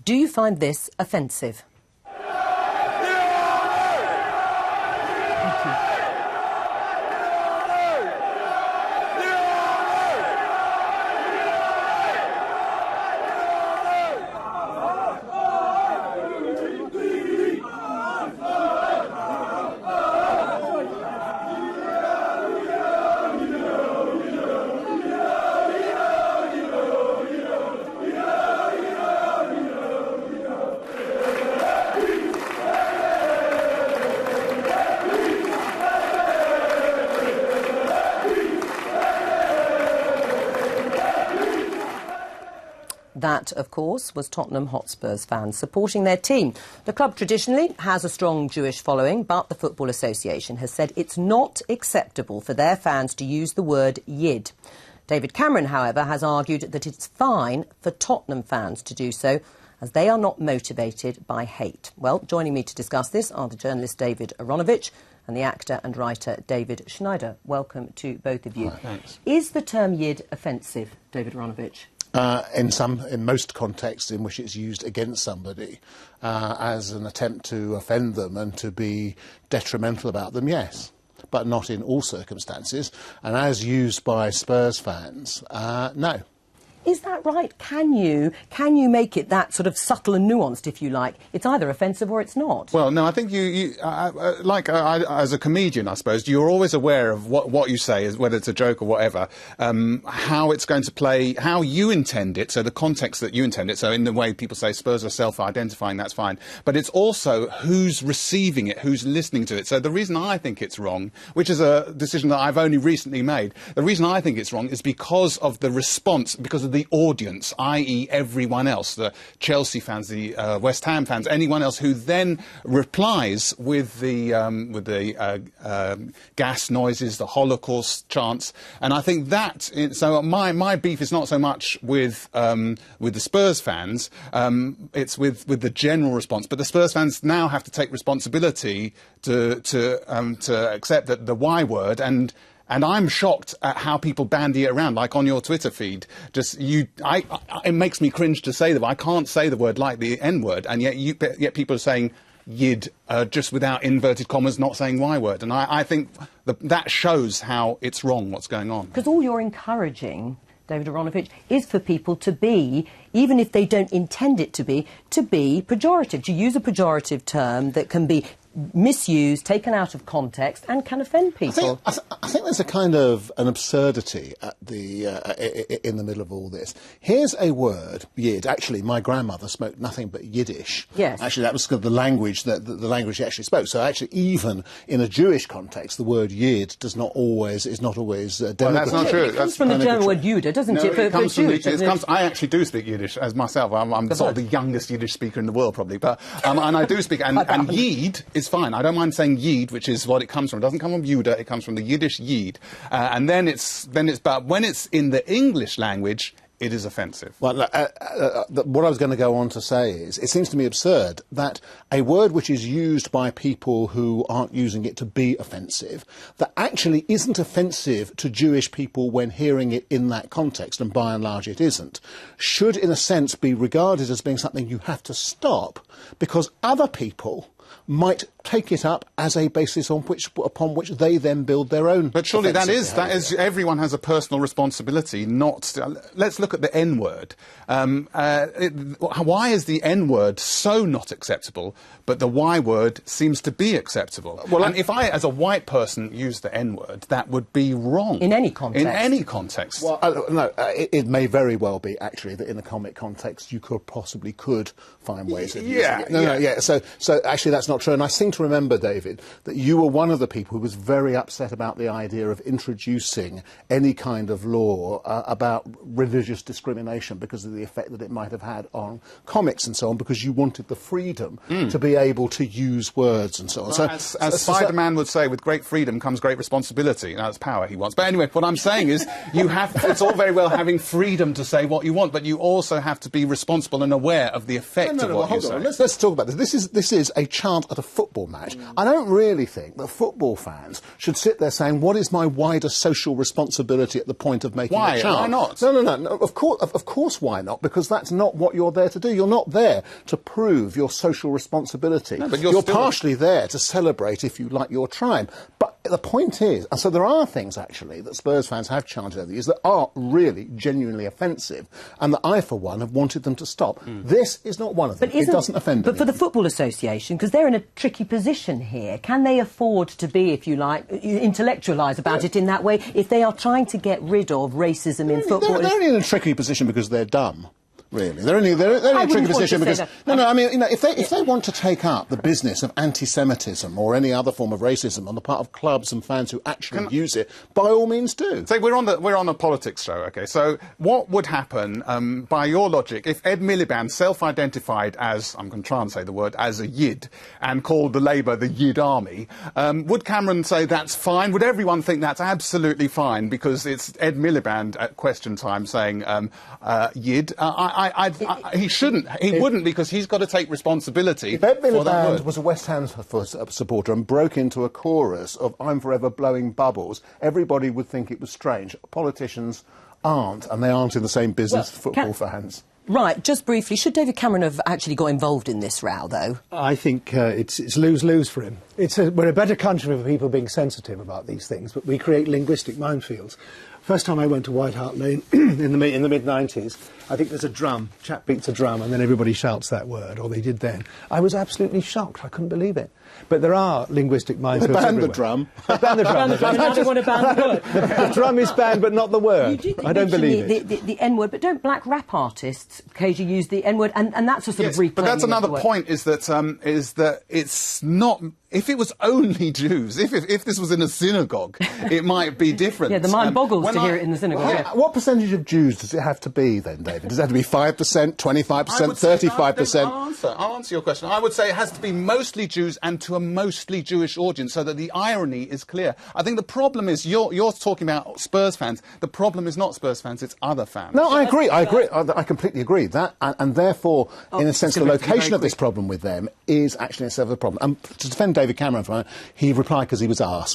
Do you find this offensive? That, of course, was Tottenham Hotspur's fans supporting their team. The club traditionally has a strong Jewish following, but the Football Association has said it's not acceptable for their fans to use the word Yid. David Cameron, however, has argued that it's fine for Tottenham fans to do so, as they are not motivated by hate. Well, joining me to discuss this are the journalist David Aaronovitch and the actor and writer David Schneider. Welcome to both of you. Hi, thanks. Is the term Yid offensive, David Aaronovitch? In most contexts in which it's used against somebody as an attempt to offend them and to be detrimental about them, yes. But not in all circumstances. And as used by Spurs fans, no. Is that right? Can you make it that sort of subtle and nuanced, if you like? It's either offensive or it's not. Well, no, I think as a comedian, I suppose, you're always aware of what you say, whether it's a joke or whatever, how it's going to play, how you intend it, so the context that you intend it. So in the way people say Spurs are self-identifying, that's fine. But it's also who's receiving it, who's listening to it. So the reason I think it's wrong, which is a decision that I've only recently made, the reason I think it's wrong is because of the response, because of the audience, i.e. everyone else, the Chelsea fans, the West Ham fans, anyone else who then replies with the gas noises, the Holocaust chants. And I think that, so my beef is not so much with the Spurs fans, it's with the general response. But the Spurs fans now have to take responsibility to accept that the Y word, and I'm shocked at how people bandy it around, like on your Twitter feed. It makes me cringe to say that. I can't say the word like the N word, and yet people are saying Yid just without inverted commas, not saying Y word. And I think that shows how it's wrong, what's going on. Because all you're encouraging, David Aaronovitch, is for people to be, even if they don't intend it to be pejorative, to use a pejorative term that can be misused, taken out of context, and can offend people. I think there's a kind of an absurdity at in the middle of all this. Here's a word, Yid. Actually, my grandmother spoke nothing but Yiddish. Yes. Actually, that was the language the language she actually spoke. So actually, even in a Jewish context, the word Yid is not always Well, that's not true. It comes from the German word Jude, doesn't it? It comes from I actually do speak Yiddish as myself. I'm sort of the youngest Yiddish speaker in the world, probably. But and I do speak. And Yid is fine. I don't mind saying Yid, which is what it comes from. It doesn't come from Judah, it comes from the Yiddish Yid. And but when it's in the English language, it is offensive. Well, what I was going to go on to say is, it seems to me absurd that a word which is used by people who aren't using it to be offensive, that actually isn't offensive to Jewish people when hearing it in that context, and by and large it isn't, should in a sense be regarded as being something you have to stop, because other people might take it up as a basis upon which they then build their own. But surely that is everyone has a personal responsibility. Let's look at the N word. Why is the N word so not acceptable, but the Y word seems to be acceptable? Well, and if I, as a white person, use the N word, that would be wrong in any context. In any context. Well, no, it may very well be actually that in the comic context you could find ways of using it. So actually that's not true. And I seem to remember, David, that you were one of the people who was very upset about the idea of introducing any kind of law about religious discrimination because of the effect that it might have had on comics and so on, because you wanted the freedom to be able to use words and so on. Well, as Spider-Man would say, with great freedom comes great responsibility. Now, it's power he wants. But anyway, what I'm saying is it's all very well having freedom to say what you want, but you also have to be responsible and aware of the effect of what you say. Let's talk about this. This is a chant at a football match, I don't really think that football fans should sit there saying, what is my wider social responsibility at the point of making a chant? Why not? No. Of course, why not? Because that's not what you're there to do. You're not there to prove your social responsibility. No, but you're partially there to celebrate, if you like, your triumph. But the point is, and so there are things, actually, that Spurs fans have chanted over the years that are really genuinely offensive, and that I, for one, have wanted them to stop. This is not one of them. It doesn't offend But anyone. for the Football Association, because they're in a tricky position here, can they afford to be, if you like, intellectualise about it in that way, if they are trying to get rid of racism in football? They're only in a tricky position because they're dumb. Really, they're in a tricky position because I mean, you know, if they want to take up the business of anti-Semitism or any other form of racism on the part of clubs and fans who actually use it, by all means do. So we're on a politics show, okay? So what would happen, by your logic, if Ed Miliband self-identified as, I'm going to try and say the word, as a Yid, and called the Labour the Yid Army? Would Cameron say that's fine? Would everyone think that's absolutely fine because it's Ed Miliband at question time saying Yid? He shouldn't. He wouldn't, because he's got to take responsibility. If Ed for that word. Miliband was a West Ham supporter and broke into a chorus of "I'm forever blowing bubbles," everybody would think it was strange. Politicians aren't, and they aren't in the same business as football fans. Right, just briefly, should David Cameron have actually got involved in this row, though? I think it's lose-lose for him. We're a better country for people being sensitive about these things, but we create linguistic minefields. First time I went to White Hart Lane in the mid-90s, I think there's a drum, chap beats a drum, and then everybody shouts that word, or they did then. I was absolutely shocked. I couldn't believe it. But there are linguistic minefields everywhere. They banned the drum. They banned the drum. Now they want to ban the word. The drum is banned, but not the word. I don't believe it. The N-word, but don't black rap artists occasionally use the N-word? And that's a sort of reclaiming. But that's another of the word. point, is that it's not. If it was only Jews, if this was in a synagogue, it might be different. Yeah, the mind boggles to hear it in the synagogue. What percentage of Jews does it have to be then, David? Does it have to be 5%, 25%, 35%? I'll answer your question. I would say it has to be mostly Jews and to a mostly Jewish audience, so that the irony is clear. I think the problem is you're talking about Spurs fans. The problem is not Spurs fans; it's other fans. No, I agree. I completely agree. That and therefore, in a sense, the location of this problem with them is actually itself the problem. And to defend David Cameron, he replied because he was asked.